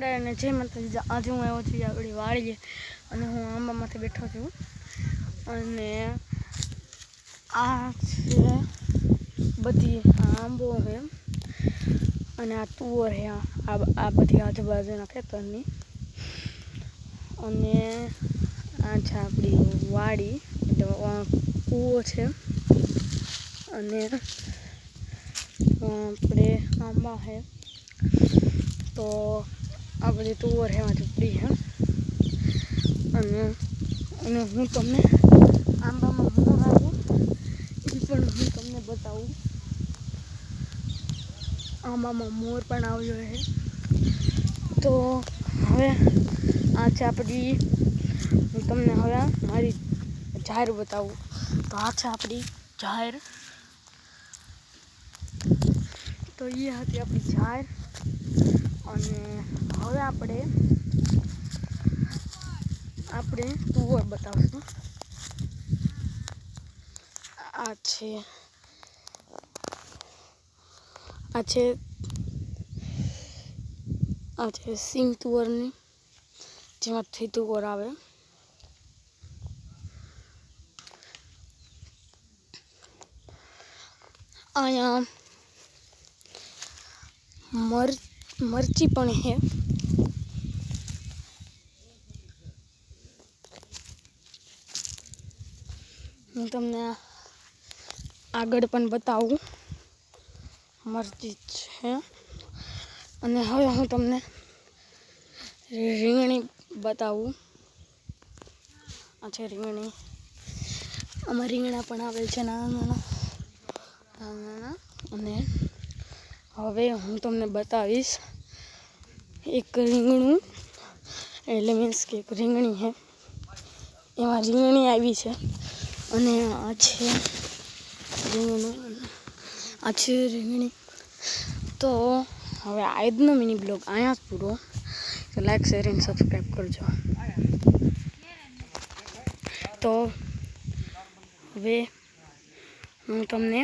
મંડળ અને જય માતાજી. આજે હું આવ્યો છું આપણી વાડીએ અને હું આંબામાંથી બેઠો છું અને આ છે બધી આંબો છે અને આ તુવર છે, આ બધી આજુબાજુના ખેતરની. અને આ છે આપણી વાડી, એટલે કૂવો છે અને આપણે આંબા છે. તો આ બધી તુવર છે, ઝૂંપડી છે અને હું તમને આંબામાં મોર આવ્યો એ પણ હું તમને બતાવું. આંબામાં મોર પણ આવ્યો છે. તો હવે આ છે આપણી, હું તમને હવે મારી જાહેર બતાવું. તો આ છે આપણી જાહેર. તો એ હતી આપણી જાહેર અને હવે આપણે તુવર બતાવશું. આ છે સિંગ તુવરની, જેમાંથી તુવર આવે. અહીંયા મરચી પણ છે. હું તમને આગળ પણ બતાવું. મરચી છે અને હવે હું તમને રીંગણી બતાવું. આ છે રીંગણી. આમાં રીંગણા પણ આવેલ છે નાના નાના. અને હવે હું તમને બતાવીશ એક રીંગણું, એટલે મીન્સ કે એક રીંગણી છે, એમાં રીંગણી આવી છે. અને આ છે રીંગણી. તો હવે આજનો મિની બ્લોગ અહીંયા જ પૂરો. તો લાઈક, શેર અને સબસ્ક્રાઈબ કરજો. તો હવે હું તમને